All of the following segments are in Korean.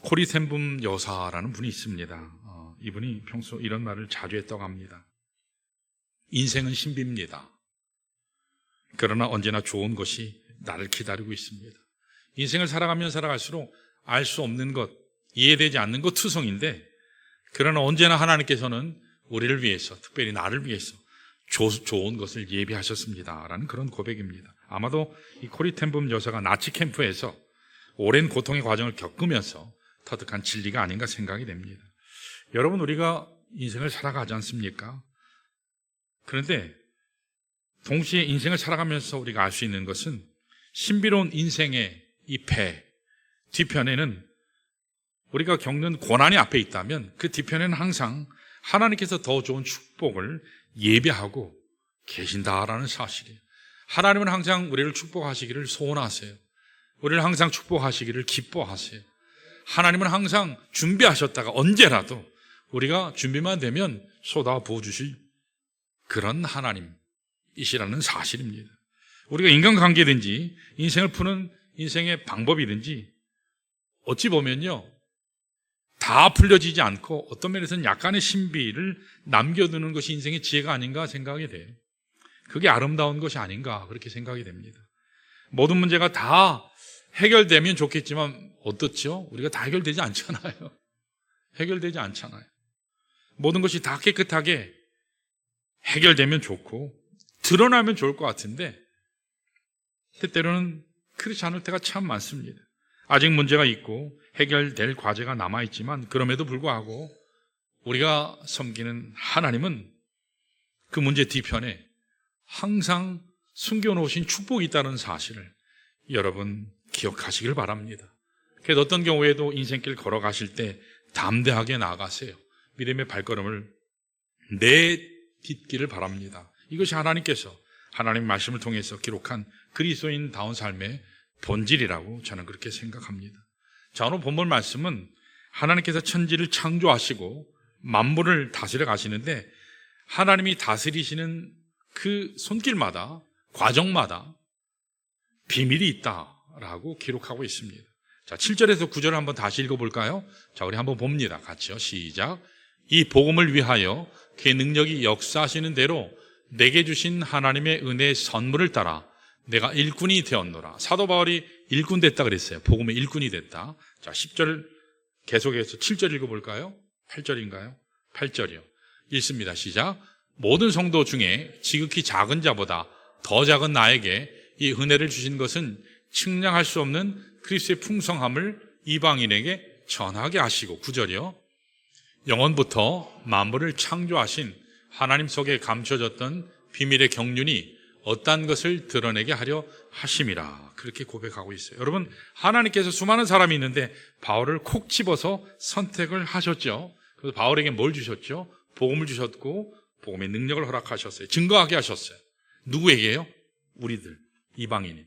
코리 텐붐 여사라는 분이 있습니다. 이분이 평소 이런 말을 자주 했다고 합니다. 인생은 신비입니다. 그러나 언제나 좋은 것이 나를 기다리고 있습니다. 인생을 살아가면 살아갈수록 알 수 없는 것, 이해되지 않는 것 투성인데, 그러나 언제나 하나님께서는 우리를 위해서, 특별히 나를 위해서 좋은 것을 예비하셨습니다 라는 그런 고백입니다. 아마도 이 코리 텐붐 여사가 나치 캠프에서 오랜 고통의 과정을 겪으면서 터득한 진리가 아닌가 생각이 됩니다. 여러분, 우리가 인생을 살아가지 않습니까? 그런데 동시에 인생을 살아가면서 우리가 알 수 있는 것은 신비로운 인생의 이 배 뒤편에는 우리가 겪는 고난이 앞에 있다면 그 뒤편에는 항상 하나님께서 더 좋은 축복을 예비하고 계신다라는 사실이에요. 하나님은 항상 우리를 축복하시기를 소원하세요. 우리를 항상 축복하시기를 기뻐하세요. 하나님은 항상 준비하셨다가 언제라도 우리가 준비만 되면 쏟아 부어주실 그런 하나님이시라는 사실입니다. 우리가 인간관계든지 인생을 푸는 인생의 방법이든지 어찌 보면요, 다 풀려지지 않고 어떤 면에서는 약간의 신비를 남겨두는 것이 인생의 지혜가 아닌가 생각이 돼요. 그게 아름다운 것이 아닌가 그렇게 생각이 됩니다. 모든 문제가 다 해결되면 좋겠지만 어떻죠? 우리가 다 해결되지 않잖아요. 해결되지 않잖아요. 모든 것이 다 깨끗하게 해결되면 좋고 드러나면 좋을 것 같은데 때때로는 그렇지 않을 때가 참 많습니다. 아직 문제가 있고 해결될 과제가 남아있지만 그럼에도 불구하고 우리가 섬기는 하나님은 그 문제 뒤편에 항상 숨겨놓으신 축복이 있다는 사실을 여러분 기억하시길 바랍니다. 그래서 어떤 경우에도 인생길 걸어가실 때 담대하게 나아가세요. 믿음의 발걸음을 내딛기를 바랍니다. 이것이 하나님께서 하나님의 말씀을 통해서 기록한 그리스도인다운 삶의 본질이라고 저는 그렇게 생각합니다. 자, 오늘 본문 말씀은 하나님께서 천지를 창조하시고 만물을 다스려 가시는데 하나님이 다스리시는 그 손길마다, 과정마다 비밀이 있다라고 기록하고 있습니다. 자, 7절에서 9절을 한번 다시 읽어볼까요? 자, 우리 한번 봅니다. 같이요. 시작. 이 복음을 위하여 그의 능력이 역사하시는 대로 내게 주신 하나님의 은혜의 선물을 따라 내가 일꾼이 되었노라. 사도 바울이 일꾼 됐다 그랬어요. 복음의 일꾼이 됐다. 자, 10절 계속해서 7절 읽어볼까요? 8절인가요? 8절이요. 읽습니다. 시작. 모든 성도 중에 지극히 작은 자보다 더 작은 나에게 이 은혜를 주신 것은 측량할 수 없는 그리스도의 풍성함을 이방인에게 전하게 하시고, 9절이요. 영원부터 만물을 창조하신 하나님 속에 감춰졌던 비밀의 경륜이 어떠한 것을 드러내게 하려 하심이라. 그렇게 고백하고 있어요. 여러분, 하나님께서 수많은 사람이 있는데 바울을 콕 집어서 선택을 하셨죠. 그래서 바울에게 뭘 주셨죠? 복음을 주셨고 복음의 능력을 허락하셨어요. 증거하게 하셨어요. 누구에게요? 우리들, 이방인이.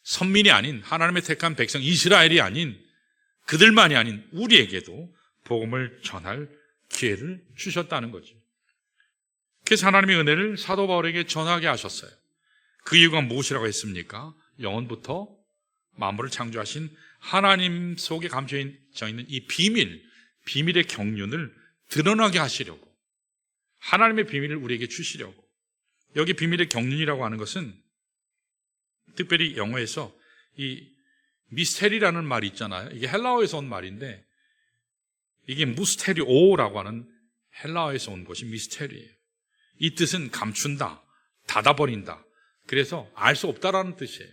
선민이 아닌 하나님의 택한 백성 이스라엘이 아닌 그들만이 아닌 우리에게도 복음을 전할 기회를 주셨다는 거죠. 그래서 하나님의 은혜를 사도 바울에게 전하게 하셨어요. 그 이유가 무엇이라고 했습니까? 영원부터 만물을 창조하신 하나님 속에 감춰져 있는 이 비밀의 경륜을 드러나게 하시려고, 하나님의 비밀을 우리에게 주시려고. 여기 비밀의 경륜이라고 하는 것은 특별히 영어에서 이 미스테리라는 말이 있잖아요. 이게 헬라어에서 온 말인데 이게 무스테리오라고 하는 헬라어에서 온 것이 미스테리예요. 이 뜻은 감춘다, 닫아버린다. 그래서 알 수 없다라는 뜻이에요.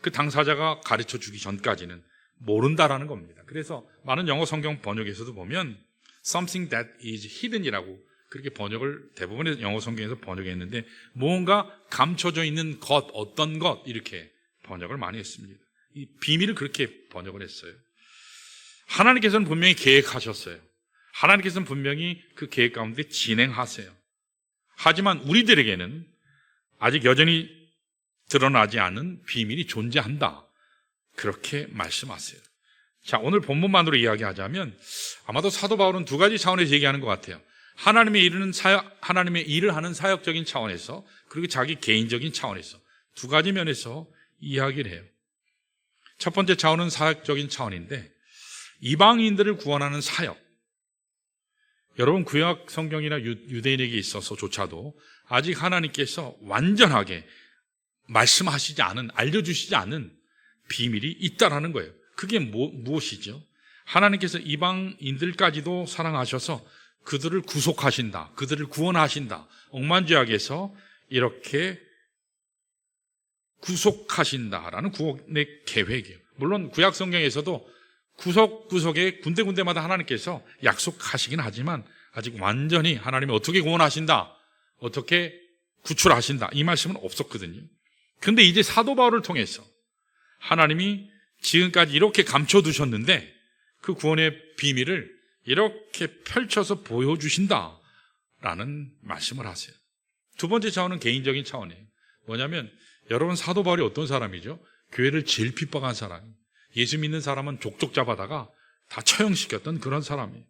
그 당사자가 가르쳐 주기 전까지는 모른다라는 겁니다. 그래서 많은 영어 성경 번역에서도 보면 something that is hidden이라고 그렇게 번역을 대부분의 영어 성경에서 번역했는데 무언가 감춰져 있는 것, 어떤 것 이렇게 번역을 많이 했습니다. 이 비밀을 그렇게 번역을 했어요. 하나님께서는 분명히 계획하셨어요. 하나님께서는 분명히 그 계획 가운데 진행하세요. 하지만 우리들에게는 아직 여전히 드러나지 않은 비밀이 존재한다. 그렇게 말씀하세요. 자, 오늘 본문만으로 이야기하자면 아마도 사도 바울은 두 가지 차원에서 얘기하는 것 같아요. 하나님의 일을 하는 사역적인 차원에서, 그리고 자기 개인적인 차원에서 두 가지 면에서 이야기를 해요. 첫 번째 차원은 사역적인 차원인데 이방인들을 구원하는 사역. 여러분, 구약 성경이나 유대인에게 있어서조차도 아직 하나님께서 완전하게 말씀하시지 않은, 알려주시지 않은 비밀이 있다라는 거예요. 그게 무엇이죠? 하나님께서 이방인들까지도 사랑하셔서 그들을 구속하신다, 그들을 구원하신다, 억만죄악에서 이렇게 구속하신다라는 구원의 계획이에요. 물론 구약 성경에서도 구속에 군데군데마다 하나님께서 약속하시긴 하지만 아직 완전히 하나님이 어떻게 구원하신다, 어떻게 구출하신다, 이 말씀은 없었거든요. 그런데 이제 사도 바울을 통해서 하나님이 지금까지 이렇게 감춰두셨는데 그 구원의 비밀을 이렇게 펼쳐서 보여주신다라는 말씀을 하세요. 두 번째 차원은 개인적인 차원이에요. 뭐냐면 여러분, 사도 바울이 어떤 사람이죠? 교회를 제일 핍박한 사람이에요. 예수 믿는 사람은 족족 잡아다가 다 처형시켰던 그런 사람이에요.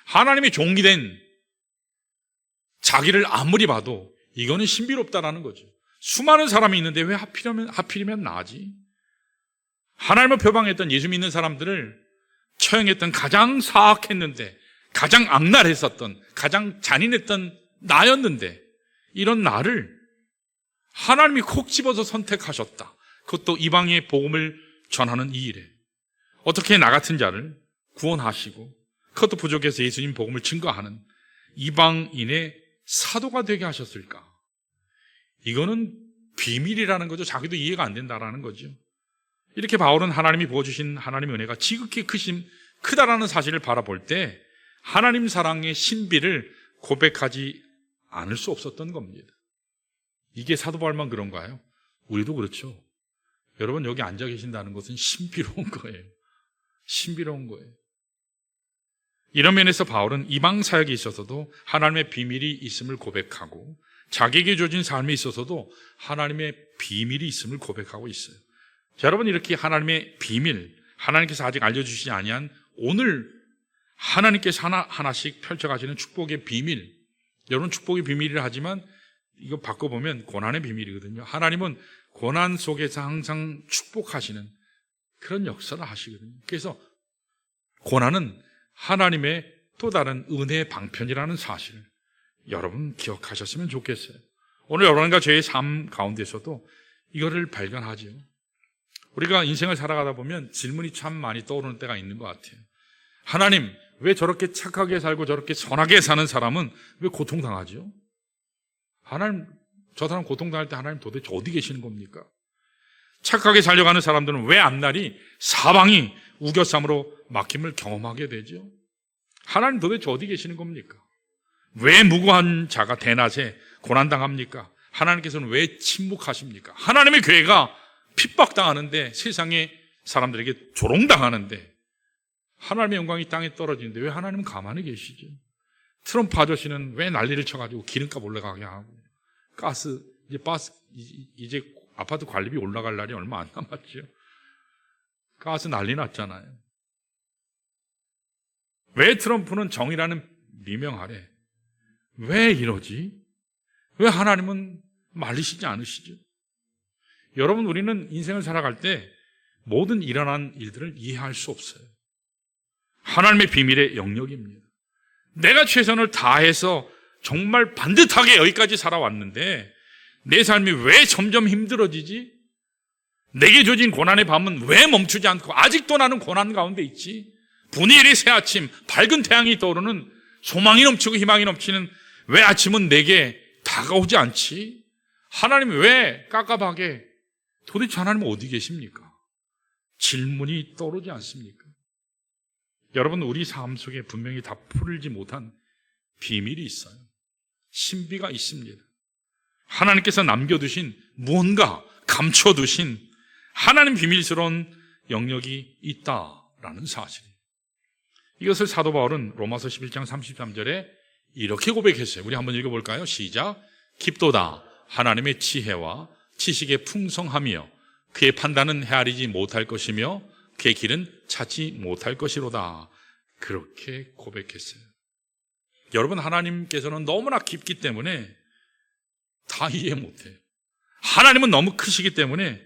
하나님의 종이 된 자기를 아무리 봐도 이거는 신비롭다라는 거죠. 수많은 사람이 있는데 왜 하필이면 나지? 하나님을 표방했던 예수 믿는 사람들을 처형했던, 가장 사악했는데, 가장 악랄했었던, 가장 잔인했던 나였는데, 이런 나를 하나님이 콕 집어서 선택하셨다. 그것도 이방의 복음을 전하는 이 일에 어떻게 나 같은 자를 구원하시고, 그것도 부족해서 예수님 복음을 증거하는 이방인의 사도가 되게 하셨을까? 이거는 비밀이라는 거죠. 자기도 이해가 안 된다라는 거죠. 이렇게 바울은 하나님이 부어주신 하나님의 은혜가 지극히 크다라는 사실을 바라볼 때 하나님 사랑의 신비를 고백하지 않을 수 없었던 겁니다. 이게 사도 바울만 그런가요? 우리도 그렇죠. 여러분, 여기 앉아 계신다는 것은 신비로운 거예요. 신비로운 거예요. 이런 면에서 바울은 이방 사역에 있어서도 하나님의 비밀이 있음을 고백하고, 자기에게 주어진 삶에 있어서도 하나님의 비밀이 있음을 고백하고 있어요. 자, 여러분, 이렇게 하나님의 비밀, 하나님께서 아직 알려주시지 아니한 오늘 하나님께서 하나씩 펼쳐가시는 축복의 비밀, 여러분, 축복의 비밀이라 하지만 이거 바꿔보면 고난의 비밀이거든요. 하나님은 고난 속에서 항상 축복하시는 그런 역사를 하시거든요. 그래서 고난은 하나님의 또 다른 은혜의 방편이라는 사실을 여러분 기억하셨으면 좋겠어요. 오늘 여러분과 저의 삶 가운데서도 이거를 발견하죠. 우리가 인생을 살아가다 보면 질문이 참 많이 떠오르는 때가 있는 것 같아요. 하나님, 왜 저렇게 착하게 살고 저렇게 선하게 사는 사람은 왜 고통당하죠? 하나님, 저 사람 고통당할 때 하나님 도대체 어디 계시는 겁니까? 착하게 살려가는 사람들은 왜 앞날이 사방이 우겨쌈으로 막힘을 경험하게 되죠? 하나님 도대체 어디 계시는 겁니까? 왜 무고한 자가 대낮에 고난당합니까? 하나님께서는 왜 침묵하십니까? 하나님의 교회가 핍박당하는데, 세상의 사람들에게 조롱당하는데, 하나님의 영광이 땅에 떨어지는데 왜 하나님은 가만히 계시죠? 트럼프 아저씨는 왜 난리를 쳐가지고 기름값 올라가게 하고, 이제 아파트 관리비 올라갈 날이 얼마 안 남았죠. 가스 난리 났잖아요. 왜 트럼프는 정의라는 미명 아래 왜 이러지? 왜 하나님은 말리시지 않으시죠? 여러분, 우리는 인생을 살아갈 때 모든 일어난 일들을 이해할 수 없어요. 하나님의 비밀의 영역입니다. 내가 최선을 다해서 정말 반듯하게 여기까지 살아왔는데 내 삶이 왜 점점 힘들어지지? 내게 주어진 고난의 밤은 왜 멈추지 않고 아직도 나는 고난 가운데 있지? 분이엘의 새 아침, 밝은 태양이 떠오르는, 소망이 넘치고 희망이 넘치는 왜 아침은 내게 다가오지 않지? 하나님 왜 깝깝하게, 도대체 하나님은 어디 계십니까? 질문이 떠오르지 않습니까? 여러분, 우리 삶 속에 분명히 다 풀지 못한 비밀이 있어요. 신비가 있습니다. 하나님께서 남겨두신, 무언가 감춰두신 하나님 비밀스러운 영역이 있다라는 사실이에요. 이것을 사도 바울은 로마서 11장 33절에 이렇게 고백했어요. 우리 한번 읽어볼까요? 시작. 깊도다 하나님의 지혜와 지식의 풍성함이여 그의 판단은 헤아리지 못할 것이며 그의 길은 찾지 못할 것이로다. 그렇게 고백했어요. 여러분, 하나님께서는 너무나 깊기 때문에 다 이해 못해요. 하나님은 너무 크시기 때문에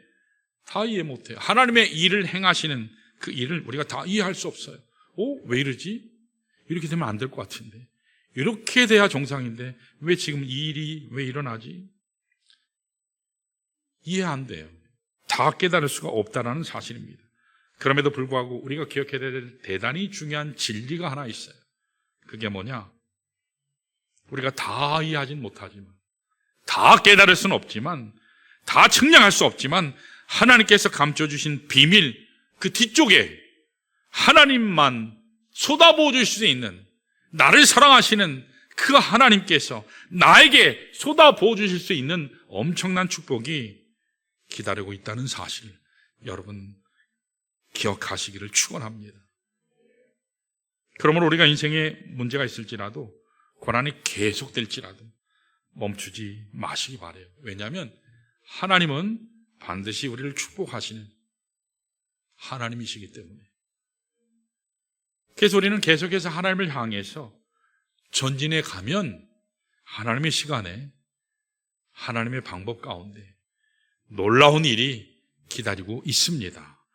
다 이해 못해요. 하나님의 일을 행하시는 그 일을 우리가 다 이해할 수 없어요. 왜 이러지? 이렇게 되면 안 될 것 같은데. 이렇게 돼야 정상인데 왜 지금 이 일이 왜 일어나지? 이해 안 돼요. 다 깨달을 수가 없다는 사실입니다. 그럼에도 불구하고 우리가 기억해야 될 대단히 중요한 진리가 하나 있어요. 그게 뭐냐? 우리가 다 이해하진 못하지만, 다 깨달을 수는 없지만, 다 측량할 수 없지만 하나님께서 감춰주신 비밀, 그 뒤쪽에 하나님만 쏟아부어 주실 수 있는, 나를 사랑하시는 그 하나님께서 나에게 쏟아부어 주실 수 있는 엄청난 축복이 기다리고 있다는 사실, 여러분 기억하시기를 축원합니다. 그러므로 우리가 인생에 문제가 있을지라도, 고난이 계속될지라도 멈추지 마시기 바라요. 왜냐하면 하나님은 반드시 우리를 축복하시는 하나님이시기 때문에. 그래서 우리는 계속해서 하나님을 향해서 전진해 가면 하나님의 시간에, 하나님의 방법 가운데 놀라운 일이 기다리고 있습니다.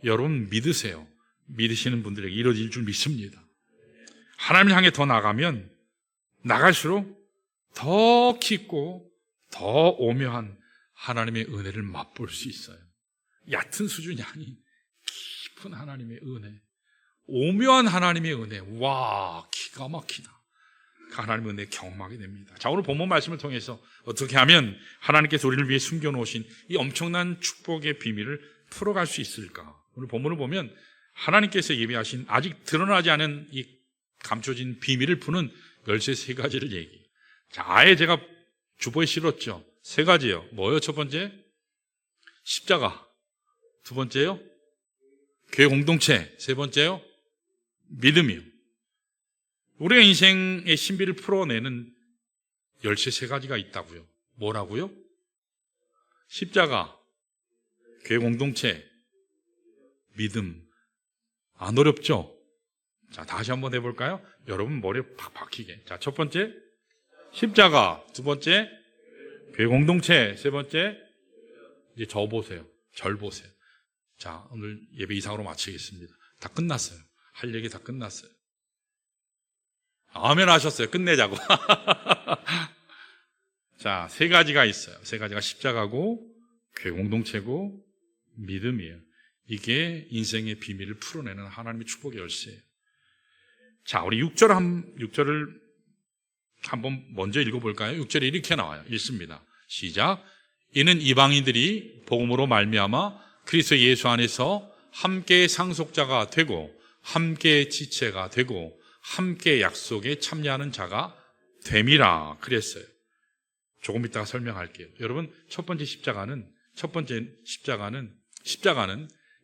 여러분 믿으세요. 믿으시는 분들에게 이루어질 줄 믿습니다. 하나님을 향해 더 나가면 나갈수록 더 깊고 더 오묘한 하나님의 은혜를 맛볼 수 있어요. 얕은 수준이 아닌 깊은 하나님의 은혜, 오묘한 하나님의 은혜, 와, 기가 막히다. 그 하나님의 은혜 경험하게 됩니다. 자, 오늘 본문 말씀을 통해서 어떻게 하면 하나님께서 우리를 위해 숨겨놓으신 이 엄청난 축복의 비밀을 풀어갈 수 있을까? 오늘 본문을 보면 하나님께서 예비하신 아직 드러나지 않은 이 감춰진 비밀을 푸는 열쇠 세 가지를 얘기해요. 자, 아예 제가 주보에 실었죠. 세 가지요. 뭐요? 첫 번째, 십자가. 두 번째요, 교회 공동체. 세 번째요, 믿음이요. 우리의 인생의 신비를 풀어내는 열쇠 세 가지가 있다고요. 뭐라고요? 십자가, 교회 공동체, 믿음. 안 어렵죠? 자, 다시 한번 해볼까요? 여러분 머리에 팍 박히게. 자, 첫 번째, 십자가. 두 번째, 교회 공동체. 세 번째, 이제 저 보세요. 절 보세요. 자, 오늘 예배 이상으로 마치겠습니다. 다 끝났어요. 할 얘기 다 끝났어요. 아멘 하셨어요. 끝내자고. 자, 세 가지가 있어요. 세 가지가 십자가고, 교회 공동체고, 믿음이에요. 이게 인생의 비밀을 풀어내는 하나님의 축복의 열쇠예요. 자, 우리 6절을 한번 먼저 읽어볼까요? 6절에 이렇게 나와요. 읽습니다. 시작. 이는 이방인들이 복음으로 말미암아 그리스도 예수 안에서 함께 상속자가 되고 함께 지체가 되고 함께 약속에 참여하는 자가 됨이라 그랬어요. 조금 이따가 설명할게요. 여러분, 첫 번째 십자가는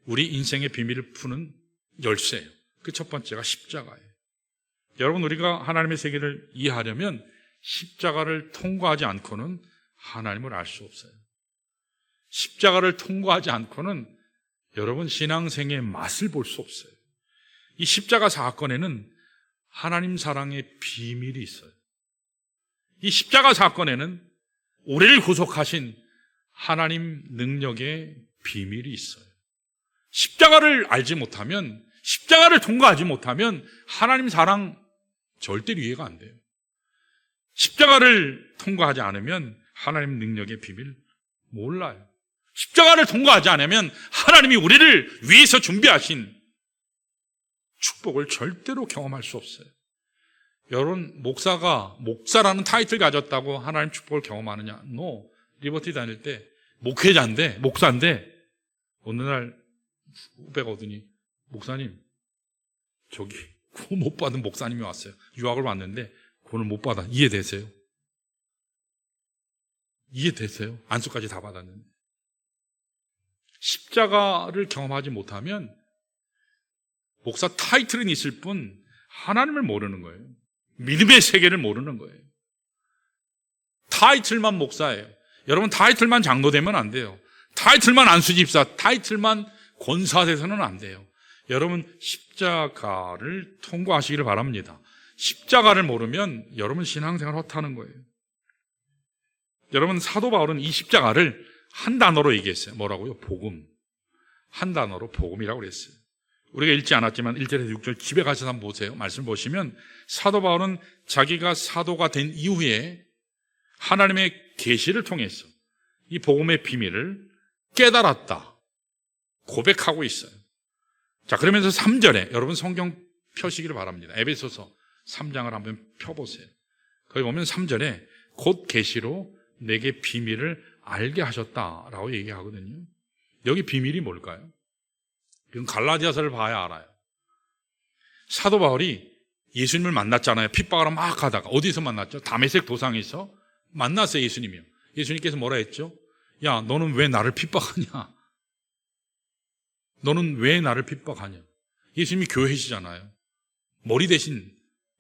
우리 인생의 비밀을 푸는 열쇠예요. 그 첫 번째가 십자가예요. 여러분, 우리가 하나님의 세계를 이해하려면 십자가를 통과하지 않고는 하나님을 알 수 없어요. 십자가를 통과하지 않고는 여러분 신앙생의 맛을 볼 수 없어요. 이 십자가 사건에는 하나님 사랑의 비밀이 있어요. 이 십자가 사건에는 우리를 구속하신 하나님 능력의 비밀이 있어요. 십자가를 알지 못하면, 십자가를 통과하지 못하면 하나님 사랑 절대로 이해가 안 돼요. 십자가를 통과하지 않으면 하나님 능력의 비밀 몰라요. 십자가를 통과하지 않으면 하나님이 우리를 위해서 준비하신 축복을 절대로 경험할 수 없어요. 여러분, 목사라는 타이틀 가졌다고 하나님 축복을 경험하느냐? No. 리버티 다닐 때 목사인데 어느 날 후배가 오더니, 목사님, 저기 구원 못 받은 목사님이 왔어요. 유학을 왔는데 구원을 못 받아. 이해되세요? 안수까지 다 받았는데. 십자가를 경험하지 못하면 목사 타이틀은 있을 뿐 하나님을 모르는 거예요. 믿음의 세계를 모르는 거예요. 타이틀만 목사예요. 여러분, 타이틀만 장로 되면 안 돼요. 타이틀만 안수집사, 타이틀만 권사 돼서는 안 돼요. 여러분, 십자가를 통과하시기를 바랍니다. 십자가를 모르면 여러분 신앙생활 헛하는 거예요. 여러분, 사도 바울은 이 십자가를 한 단어로 얘기했어요. 뭐라고요? 복음. 한 단어로 복음이라고 그랬어요. 우리가 읽지 않았지만 1절에서 6절 집에 가셔서 한번 보세요. 말씀 보시면 사도 바울은 자기가 사도가 된 이후에 하나님의 계시를 통해서 이 복음의 비밀을 깨달았다 고백하고 있어요. 자, 그러면서 3절에 여러분 성경 펴시기를 바랍니다. 에베소서 3장을 한번 펴보세요. 거기 보면 3절에 곧 계시로 내게 비밀을 알게 하셨다라고 얘기하거든요. 여기 비밀이 뭘까요? 이건 갈라디아서를 봐야 알아요. 사도 바울이 예수님을 만났잖아요. 핍박을 막 하다가. 어디서 만났죠? 다메섹 도상에서 만났어요, 예수님이요. 예수님께서 뭐라 했죠? 야, 너는 왜 나를 핍박하냐? 너는 왜 나를 핍박하냐? 예수님이 교회시잖아요.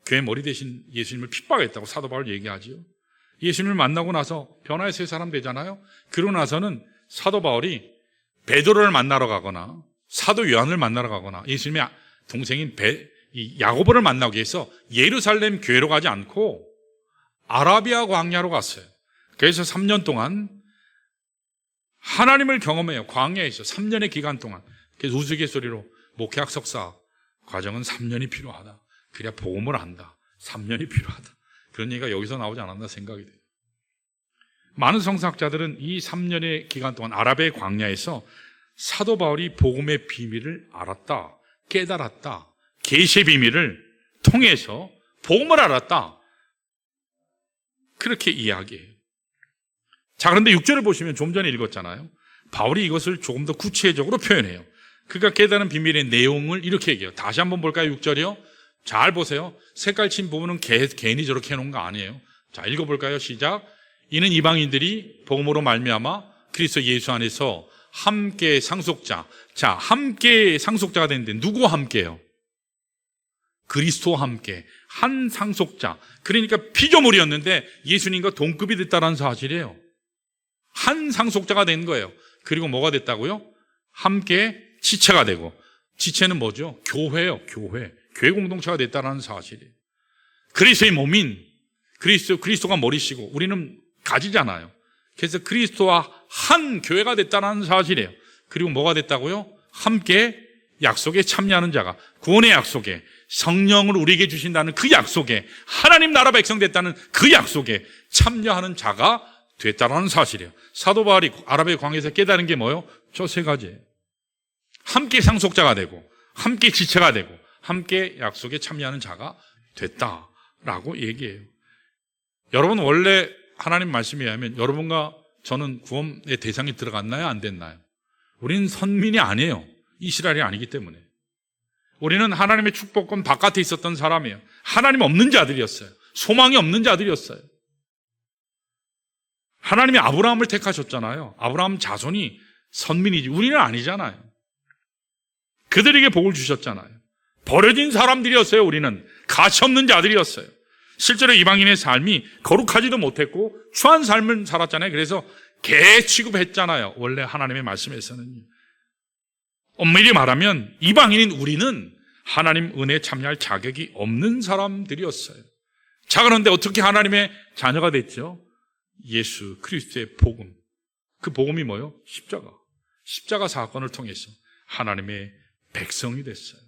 교회 머리 대신 예수님을 핍박했다고 사도 바울 얘기하지요. 예수님을 만나고 나서 변화의 새 사람 되잖아요. 그러고 나서는 사도 바울이 베드로를 만나러 가거나 사도 요한을 만나러 가거나 예수님의 동생인 야고보를 만나기 위해서 예루살렘 교회로 가지 않고 아라비아 광야로 갔어요. 그래서 3년 동안 하나님을 경험해요. 광야에서 3년의 기간 동안. 그래서 우스갯소리로 목회학 석사 과정은 3년이 필요하다. 그래야 복음을 안다. 3년이 필요하다. 그런 얘기가 여기서 나오지 않았나 생각이 돼요. 많은 성서학자들은 이 3년의 기간 동안 아라비아 광야에서 사도 바울이 복음의 비밀을 알았다, 깨달았다, 계시의 비밀을 통해서 복음을 알았다, 그렇게 이야기해요. 자, 그런데 6절을 보시면 좀 전에 읽었잖아요. 바울이 이것을 조금 더 구체적으로 표현해요. 그가 깨달은 비밀의 내용을 이렇게 얘기해요. 다시 한번 볼까요? 6절이요. 잘 보세요. 색깔 친 부분은 괜히 저렇게 해놓은 거 아니에요. 자, 읽어볼까요? 시작. 이는 이방인들이 복음으로 말미암아 그리스도 예수 안에서 함께 상속자. 자, 함께 상속자가 됐는데 누구와 함께요? 그리스도와 함께 한 상속자. 그러니까 피조물이었는데 예수님과 동급이 됐다는 사실이에요. 한 상속자가 된 거예요. 그리고 뭐가 됐다고요? 함께 지체가 되고. 지체는 뭐죠? 교회예요. 교회 공동체가 됐다는 사실이에요. 그리스도의 몸인 그리스도가 머리시고 우리는 가지잖아요. 그래서 그리스도와 한 교회가 됐다는 사실이에요. 그리고 뭐가 됐다고요? 함께 약속에 참여하는 자가, 구원의 약속에, 성령을 우리에게 주신다는 그 약속에, 하나님 나라 백성 됐다는 그 약속에 참여하는 자가 됐다는 사실이에요. 사도 바울이 아라비아 광야에서 깨달은 게 뭐예요? 저 세 가지예요. 함께 상속자가 되고, 함께 지체가 되고, 함께 약속에 참여하는 자가 됐다라고 얘기해요. 여러분, 원래 하나님 말씀에 의하면 여러분과 저는 구원의 대상이 들어갔나요? 안 됐나요? 우리는 선민이 아니에요. 이스라엘이 아니기 때문에. 우리는 하나님의 축복권 바깥에 있었던 사람이에요. 하나님 없는 자들이었어요. 소망이 없는 자들이었어요. 하나님이 아브라함을 택하셨잖아요. 아브라함 자손이 선민이지 우리는 아니잖아요. 그들에게 복을 주셨잖아요. 버려진 사람들이었어요. 우리는 가치 없는 자들이었어요. 실제로 이방인의 삶이 거룩하지도 못했고 추한 삶을 살았잖아요. 그래서 개 취급했잖아요. 원래 하나님의 말씀에서는. 엄밀히 말하면 이방인인 우리는 하나님 은혜에 참여할 자격이 없는 사람들이었어요. 자, 그런데 어떻게 하나님의 자녀가 됐죠? 예수 그리스도의 복음. 그 복음이 뭐예요? 십자가 사건을 통해서 하나님의 백성이 됐어요.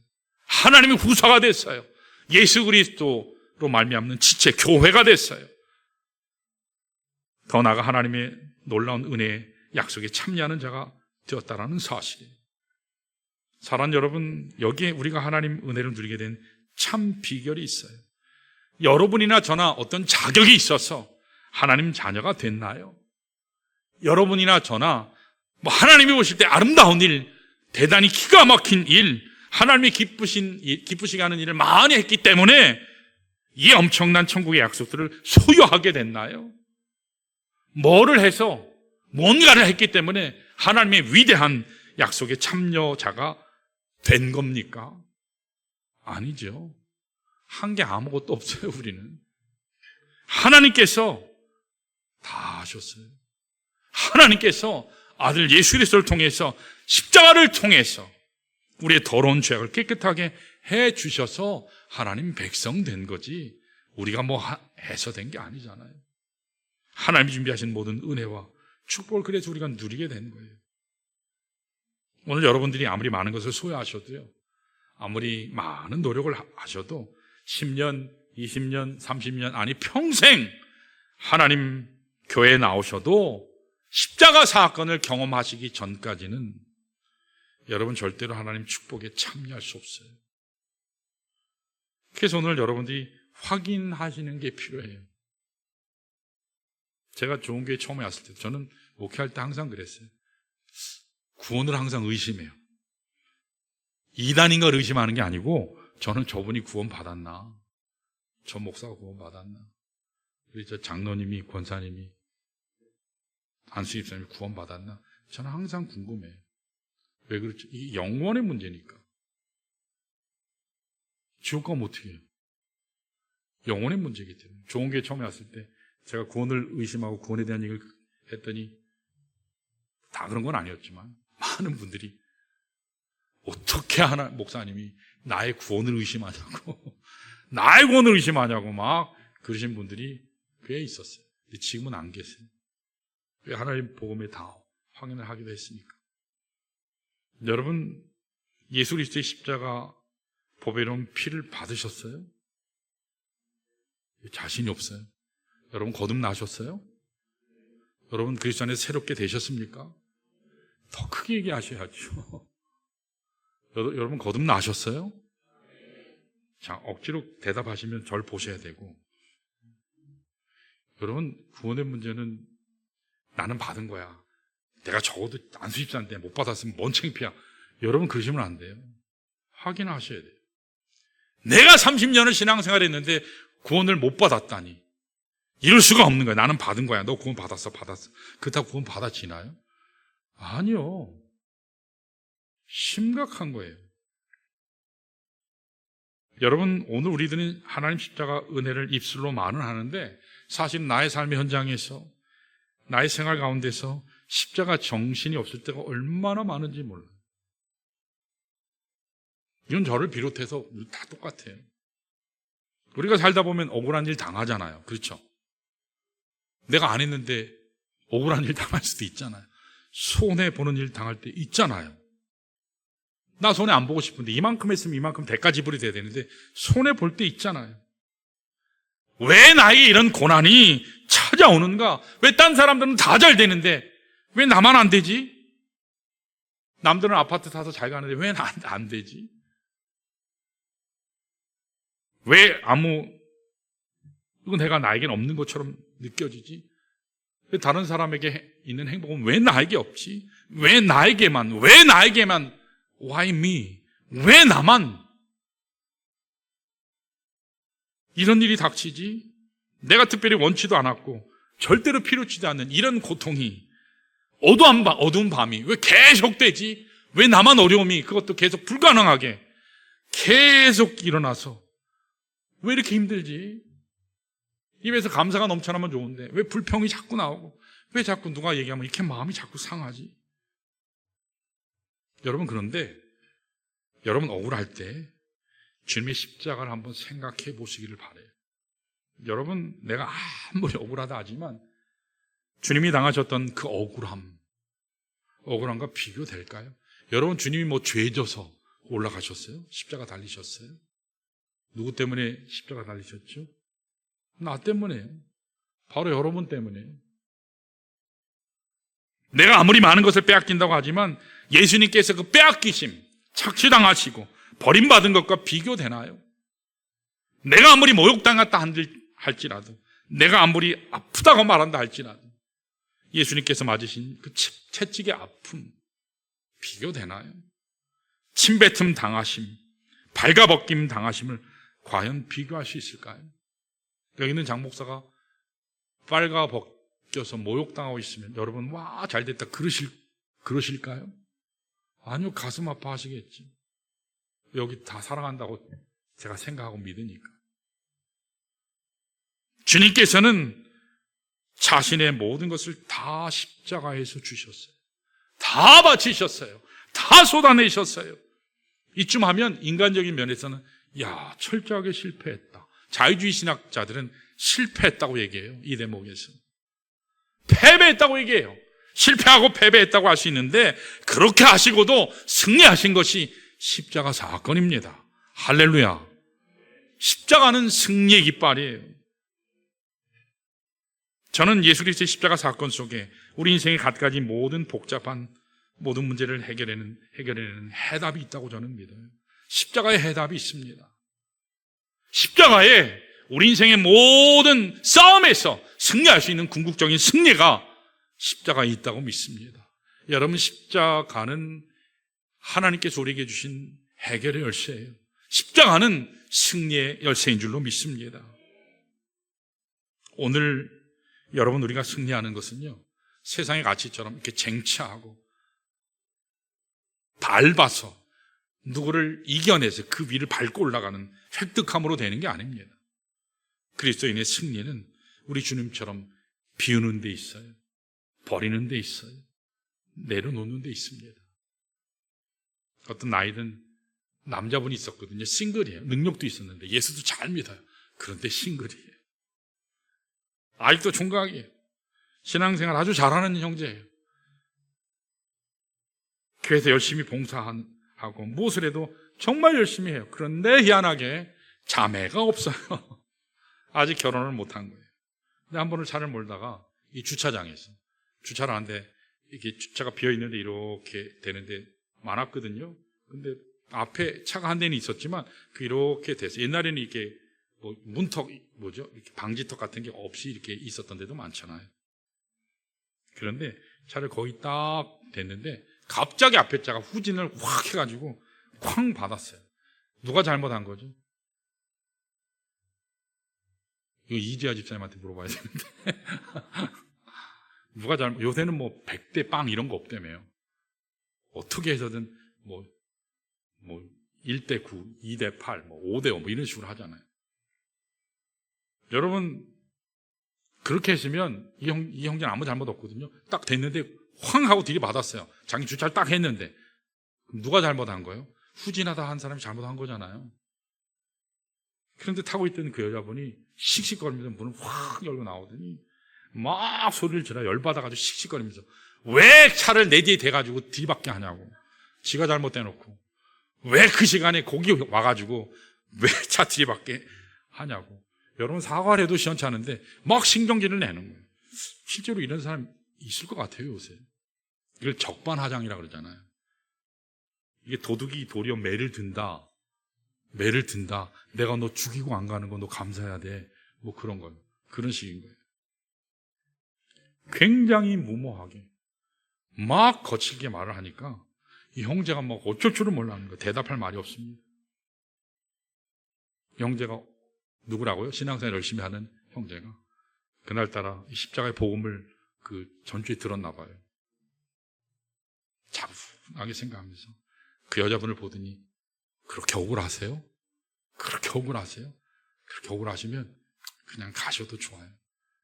하나님의 후사가 됐어요. 예수 그리스도로 말미암는 지체 교회가 됐어요. 더 나아가 하나님의 놀라운 은혜의 약속에 참여하는 자가 되었다라는 사실이에요. 사랑하는 여러분, 여기에 우리가 하나님 은혜를 누리게 된 참 비결이 있어요. 여러분이나 저나 어떤 자격이 있어서 하나님 자녀가 됐나요? 여러분이나 저나 하나님이 보실 때 아름다운 일, 대단히 기가 막힌 일, 하나님이 기쁘시게 하는 일을 많이 했기 때문에 이 엄청난 천국의 약속들을 소유하게 됐나요? 뭐를 해서 뭔가를 했기 때문에 하나님의 위대한 약속의 참여자가 된 겁니까? 아니죠. 한 게 아무것도 없어요. 우리는 하나님께서 다 하셨어요. 하나님께서 아들 예수 그리스도를 통해서 십자가를 통해서 우리의 더러운 죄악을 깨끗하게 해 주셔서 하나님 백성 된 거지 우리가 해서 된 게 아니잖아요. 하나님이 준비하신 모든 은혜와 축복을 그래서 우리가 누리게 된 거예요. 오늘 여러분들이 아무리 많은 것을 소유하셔도요, 아무리 많은 노력을 하셔도 10년, 20년, 30년, 아니 평생 하나님 교회에 나오셔도 십자가 사건을 경험하시기 전까지는 여러분 절대로 하나님 축복에 참여할 수 없어요. 그래서 오늘 여러분들이 확인하시는 게 필요해요. 제가 좋은 교회 처음에 왔을 때 저는 목회할 때 항상 그랬어요. 구원을 항상 의심해요. 이단인 걸 의심하는 게 아니고 저는 저분이 구원 받았나, 저 목사가 구원 받았나, 우리 저 장로님이, 권사님이, 안수 집사님이 구원 받았나, 저는 항상 궁금해요. 왜 그렇죠? 이게 영원의 문제니까. 지옥 가면 어떻게 해요? 영혼의 문제이기 때문에. 좋은 교회 처음에 왔을 때 제가 구원을 의심하고 구원에 대한 얘기를 했더니 다 그런 건 아니었지만 많은 분들이 어떻게 하나 목사님이 나의 구원을 의심하냐고 나의 구원을 의심하냐고 막 그러신 분들이 꽤 있었어요. 근데 지금은 안 계세요. 왜? 하나님 복음에 다 확인을 하기도 했으니까. 여러분, 예수 그리스도의 십자가 보배로운 피를 받으셨어요? 자신이 없어요. 여러분 거듭나셨어요? 여러분 그리스도 안에 새롭게 되셨습니까? 더 크게 얘기하셔야죠. 여러분 거듭나셨어요? 자, 억지로 대답하시면 절 보셔야 되고, 여러분 구원의 문제는 나는 받은 거야, 내가 적어도 안수 집사님 때문에 못 받았으면 뭔 창피야, 여러분 그러시면 안 돼요. 확인하셔야 돼요. 내가 30년을 신앙생활 했는데 구원을 못 받았다니, 이럴 수가 없는 거야. 나는 받은 거야. 너 구원 받았어. 그렇다고 구원 받아지나요? 아니요. 심각한 거예요. 여러분, 오늘 우리들은 하나님 십자가 은혜를 입술로 말은 하는데 사실 나의 삶의 현장에서, 나의 생활 가운데서 십자가 정신이 없을 때가 얼마나 많은지 몰라요. 이건 저를 비롯해서 다 똑같아요. 우리가 살다 보면 억울한 일 당하잖아요. 그렇죠? 내가 안 했는데 억울한 일 당할 수도 있잖아요. 손해보는 일 당할 때 있잖아요. 나 손해 안 보고 싶은데 이만큼 했으면 이만큼 대가 지불이 돼야 되는데 손해볼 때 있잖아요. 왜 나에게 이런 고난이 찾아오는가? 왜 딴 사람들은 다 잘 되는데 왜 나만 안 되지? 남들은 아파트 사서 잘 가는데 왜 나 안 되지? 왜 이건 내가 나에게는 없는 것처럼 느껴지지? 다른 사람에게 있는 행복은 왜 나에게 없지? 왜 나에게만? Why me? 왜 나만? 이런 일이 닥치지? 내가 특별히 원치도 않았고 절대로 필요치도 않는 이런 고통이, 어두운 밤이 왜 계속되지? 왜 나만 어려움이, 그것도 계속 불가능하게 계속 일어나서 왜 이렇게 힘들지? 입에서 감사가 넘쳐나면 좋은데 왜 불평이 자꾸 나오고, 왜 자꾸 누가 얘기하면 이렇게 마음이 자꾸 상하지? 여러분, 그런데 여러분 억울할 때 주님의 십자가를 한번 생각해 보시기를 바라요. 여러분, 내가 아무리 억울하다 하지만 주님이 당하셨던 그 억울함과 비교될까요? 여러분, 주님이 뭐 죄져서 올라가셨어요? 십자가 달리셨어요? 누구 때문에 십자가 달리셨죠? 나 때문에요. 바로 여러분 때문에. 내가 아무리 많은 것을 빼앗긴다고 하지만 예수님께서 그 빼앗기심, 착취당하시고 버림받은 것과 비교되나요? 내가 아무리 모욕당했다 할지라도, 내가 아무리 아프다고 말한다 할지라도 예수님께서 맞으신 그 채찍의 아픔 비교되나요? 침뱉음 당하심, 발가벗김 당하심을 과연 비교할 수 있을까요? 여기 있는 장 목사가 빨가벗겨서 모욕당하고 있으면 여러분 와 잘됐다 그러실까요? 아니요, 가슴 아파하시겠지. 여기 다 사랑한다고 제가 생각하고 믿으니까. 주님께서는 자신의 모든 것을 다 십자가에서 주셨어요. 다 바치셨어요. 다 쏟아내셨어요. 이쯤 하면 인간적인 면에서는 야, 철저하게 실패했다. 자유주의 신학자들은 실패했다고 얘기해요. 이 대목에서 패배했다고 얘기해요. 실패하고 패배했다고 할 수 있는데, 그렇게 하시고도 승리하신 것이 십자가 사건입니다. 할렐루야. 십자가는 승리의 깃발이에요. 저는 예수 그리스도의 십자가 사건 속에 우리 인생의 갖가지 모든 복잡한 모든 문제를 해결해내는 해답이 있다고 저는 믿어요. 십자가의 해답이 있습니다. 십자가에 우리 인생의 모든 싸움에서 승리할 수 있는 궁극적인 승리가 십자가에 있다고 믿습니다. 여러분, 십자가는 하나님께서 우리에게 주신 해결의 열쇠예요. 십자가는 승리의 열쇠인 줄로 믿습니다. 오늘 여러분, 우리가 승리하는 것은요, 세상의 가치처럼 이렇게 쟁취하고 밟아서 누구를 이겨내서 그 위를 밟고 올라가는 획득함으로 되는 게 아닙니다. 그리스도인의 승리는 우리 주님처럼 비우는 데 있어요. 버리는 데 있어요. 내려놓는 데 있습니다. 어떤 나이든 남자분이 있었거든요. 싱글이에요. 능력도 있었는데 예수도 잘 믿어요. 그런데 싱글이에요. 아직도 총각이에요. 신앙생활 아주 잘하는 형제예요. 교회에서 열심히 봉사하고 무엇을 해도 정말 열심히 해요. 그런데 희한하게 자매가 없어요. 아직 결혼을 못한 거예요. 근데 한 번은 차를 몰다가 이 주차장에서 주차를 하는데 이게 주차가 비어있는데 이렇게 되는데 많았거든요. 근데 앞에 차가 한 대는 있었지만 이렇게 돼서 옛날에는 이게 뭐 문턱 뭐죠? 이렇게 방지턱 같은 게 없이 이렇게 있었던 데도 많잖아요. 그런데 차를 거의 딱 됐는데 갑자기 앞에 차가 후진을 확 해가지고 쾅 받았어요. 누가 잘못한 거죠? 이거 이지아 집사님한테 물어봐야 되는데 누가 잘못? 요새는 뭐 100대 빵 이런 거 없다며요. 어떻게 해서든 뭐 1대 9, 2대 8, 뭐 5대 5 뭐 이런 식으로 하잖아요. 여러분, 그렇게 했으면 이 형제는 아무 잘못 없거든요. 딱 됐는데 황 하고 들이받았어요. 자기 주차를 딱 했는데 누가 잘못한 거예요? 후진하다 한 사람이 잘못한 거잖아요. 그런데 타고 있던 그 여자분이 씩씩거리면서 문을 확 열고 나오더니 막 소리를 지르다 열받아가지고 씩씩거리면서 왜 차를 내 뒤에 대가지고 뒤밖에 하냐고. 지가 잘못돼놓고 왜 그 시간에 거기 와가지고 왜 차 뒤밖에 하냐고. 여러분, 사과를 해도 시원찮은데 막 신경질을 내는 거예요. 실제로 이런 사람 있을 것 같아요, 요새. 이걸 적반하장이라 그러잖아요. 이게 도둑이 도리어 매를 든다. 내가 너 죽이고 안 가는 거 너 감사해야 돼. 뭐 그런 거예요. 그런 식인 거예요. 굉장히 무모하게 막 거칠게 말을 하니까 이 형제가 막 어쩔 줄을 몰라는 거예요. 대답할 말이 없습니다. 형제가 누구라고요? 신앙생활 열심히 하는 형제가 그날따라 이 십자가의 복음을 그 전주에 들었나 봐요. 차분하게 생각하면서 그 여자분을 보더니 그렇게 억울하세요? 그렇게 억울하시면 그냥 가셔도 좋아요.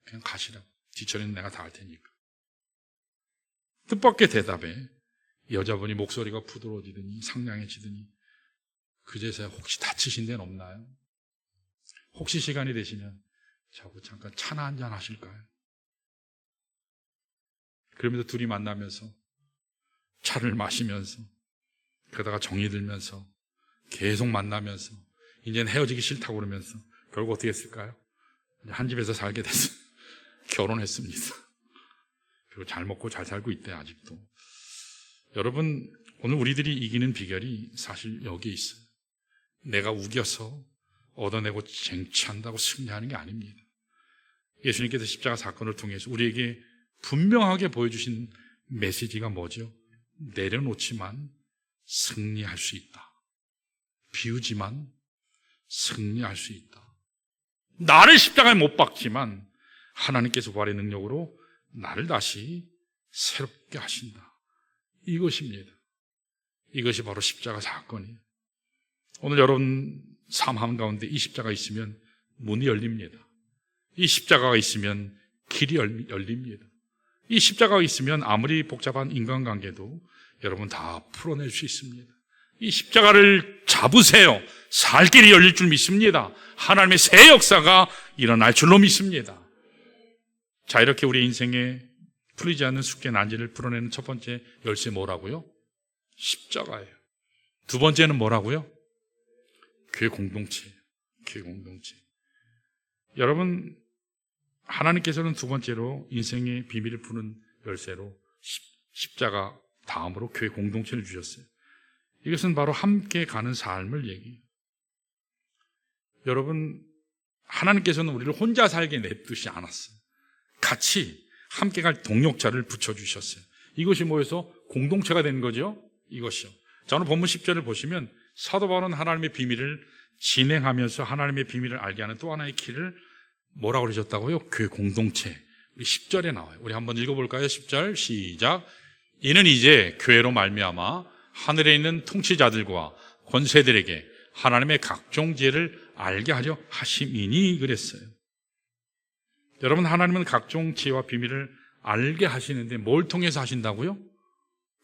그냥 가시라고. 뒤처리는 내가 다 할 테니까. 뜻밖의 대답에 여자분이 목소리가 부드러워지더니 상냥해지더니 그제서야 혹시 다치신 데는 없나요? 혹시 시간이 되시면 저하고 잠깐 차나 한잔 하실까요? 그러면서 둘이 만나면서 차를 마시면서 그러다가 정이 들면서 계속 만나면서 이제는 헤어지기 싫다고 그러면서 결국 어떻게 했을까요? 한 집에서 살게 됐어요. 결혼했습니다. 그리고 잘 먹고 잘 살고 있대 아직도. 여러분, 오늘 우리들이 이기는 비결이 사실 여기에 있어요. 내가 우겨서 얻어내고 쟁취한다고 승리하는 게 아닙니다. 예수님께서 십자가 사건을 통해서 우리에게 분명하게 보여주신 메시지가 뭐죠? 내려놓지만 승리할 수 있다. 비우지만 승리할 수 있다. 나를 십자가에 못 박지만 하나님께서 부활의 능력으로 나를 다시 새롭게 하신다. 이것입니다. 이것이 바로 십자가 사건이에요. 오늘 여러분 삶 한가운데 이 십자가 있으면 문이 열립니다. 이 십자가가 있으면 길이 열립니다. 이 십자가가 있으면 아무리 복잡한 인간관계도 여러분 다 풀어낼 수 있습니다. 이 십자가를 잡으세요. 살 길이 열릴 줄 믿습니다. 하나님의 새 역사가 일어날 줄로 믿습니다. 자, 이렇게 우리 인생에 풀리지 않는 숙제 난제를 풀어내는 첫 번째 열쇠 뭐라고요? 십자가예요. 두 번째는 뭐라고요? 교회 공동체. 교회 공동체. 여러분, 하나님께서는 두 번째로 인생의 비밀을 푸는 열쇠로 십자가 다음으로 교회 공동체를 주셨어요. 이것은 바로 함께 가는 삶을 얘기해요. 여러분, 하나님께서는 우리를 혼자 살게 냅두지 않았어요. 같이 함께 갈 동력자를 붙여주셨어요. 이것이 뭐여서 공동체가 된 거죠? 이것이요. 자, 오늘 본문 10절을 보시면 사도 바울은 하나님의 비밀을 진행하면서 하나님의 비밀을 알게 하는 또 하나의 길을 뭐라고 그러셨다고요? 교회 공동체. 우리 10절에 나와요. 우리 한번 읽어볼까요? 10절 시작. 이는 이제 교회로 말미암아 하늘에 있는 통치자들과 권세들에게 하나님의 각종 지혜를 알게 하려 하심이니 그랬어요. 여러분, 하나님은 각종 지혜와 비밀을 알게 하시는데 뭘 통해서 하신다고요?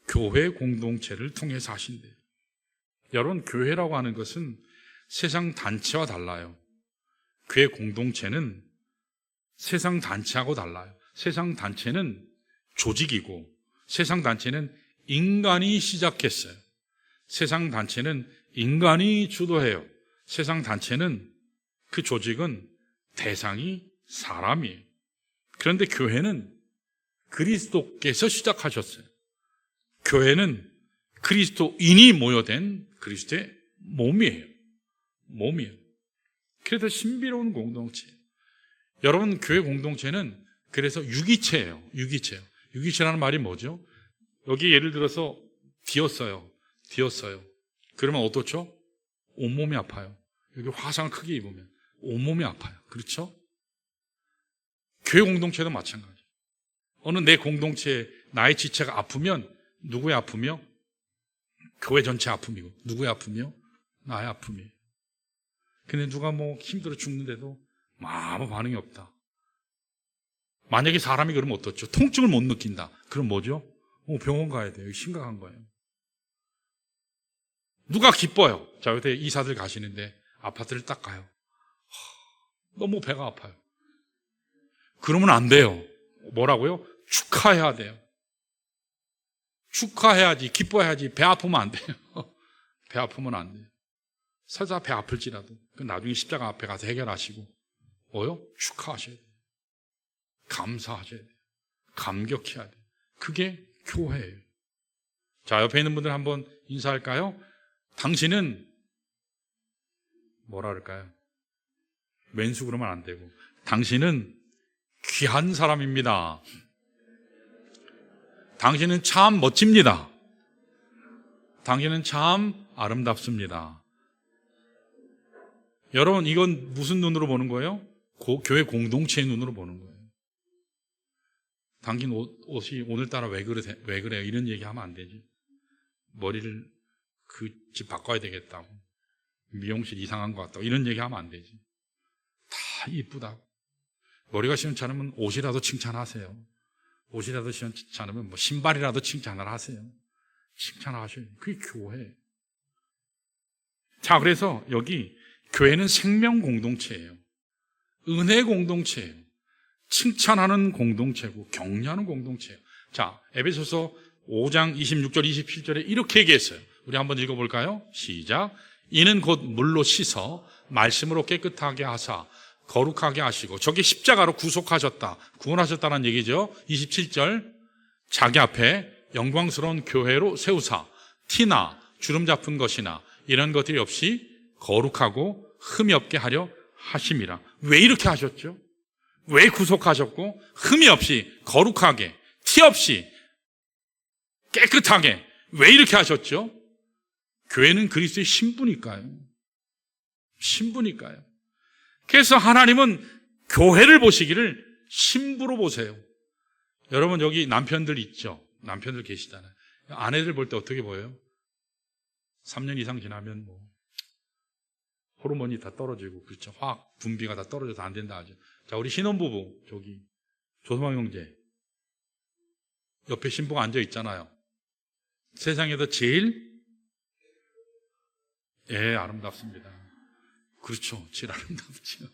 교회 공동체를 통해서 하신대요. 여러분, 교회라고 하는 것은 세상 단체와 달라요. 교회 공동체는 세상 단체하고 달라요. 세상 단체는 조직이고 세상 단체는 인간이 시작했어요. 세상 단체는 인간이 주도해요. 세상 단체는 그 조직은 대상이 사람이에요. 그런데 교회는 그리스도께서 시작하셨어요. 교회는 그리스도인이 모여된 그리스도의 몸이에요. 그래서 신비로운 공동체. 여러분, 교회 공동체는 그래서 유기체예요. 유기체라는 말이 뭐죠? 여기 예를 들어서 뒤었어요. 그러면 어떻죠? 온몸이 아파요. 여기 화상을 크게 입으면 온몸이 아파요. 그렇죠? 교회 공동체도 마찬가지. 어느 내 공동체에 나의 지체가 아프면 누구의 아픔이요? 교회 전체 아픔이고 누구의 아픔이요? 나의 아픔이에요. 근데 누가 뭐 힘들어 죽는데도 아무 반응이 없다. 만약에 사람이 그러면 어떻죠? 통증을 못 느낀다. 그럼 뭐죠? 병원 가야 돼요. 심각한 거예요. 누가 기뻐요? 자, 요새 이사들 가시는데 아파트를 딱 가요. 너무 배가 아파요. 그러면 안 돼요. 뭐라고요? 축하해야 돼요. 축하해야지, 기뻐해야지. 배 아프면 안 돼요. 배 아프면 안 돼요. 설사 배 아플지라도 나중에 십자가 앞에 가서 해결하시고 뭐요? 축하하셔야 돼요. 감사하셔야 돼요. 감격해야 돼요. 그게 교회예요. 자, 옆에 있는 분들 한번 인사할까요? 당신은 뭐라 그럴까요? 왼수 그러면 안 되고 당신은 귀한 사람입니다. 당신은 참 멋집니다. 당신은 참 아름답습니다. 여러분, 이건 무슨 눈으로 보는 거예요? 교회 공동체의 눈으로 보는 거예요. 당신 옷이 오늘따라 왜 그래요? 이런 얘기하면 안 되지. 머리를 그 집 바꿔야 되겠다고. 미용실 이상한 것 같다고. 이런 얘기하면 안 되지. 다 이쁘다고. 머리가 시원찮으면 옷이라도 칭찬하세요. 옷이라도 시원찮으면 뭐 신발이라도 칭찬을 하세요. 칭찬하셔요. 그게 교회. 자, 그래서 여기 교회는 생명 공동체예요. 은혜 공동체예요. 칭찬하는 공동체고 격려하는 공동체예요. 자, 에베소서 5장 26절 27절에 이렇게 얘기했어요. 우리 한번 읽어볼까요? 시작. 이는 곧 물로 씻어 말씀으로 깨끗하게 하사 거룩하게 하시고, 저게 십자가로 구속하셨다, 구원하셨다는 얘기죠. 27절, 자기 앞에 영광스러운 교회로 세우사 티나 주름 잡은 것이나 이런 것들이 없이 거룩하고 흠이 없게 하려 하심이라. 왜 이렇게 하셨죠? 왜 구속하셨고 흠이 없이 거룩하게 티 없이 깨끗하게 왜 이렇게 하셨죠? 교회는 그리스도의 신부니까요. 그래서 하나님은 교회를 보시기를 신부로 보세요. 여러분, 여기 남편들 있죠? 남편들 계시잖아요. 아내들 볼 때 어떻게 보여요? 3년 이상 지나면 뭐 호르몬이 다 떨어지고, 그렇죠? 화학 분비가 다 떨어져서 안 된다 하죠. 자, 우리 신혼부부, 저기 조소망 형제 옆에 신부가 앉아 있잖아요. 세상에서 제일 아름답습니다. 그렇죠. 제일 아름답죠.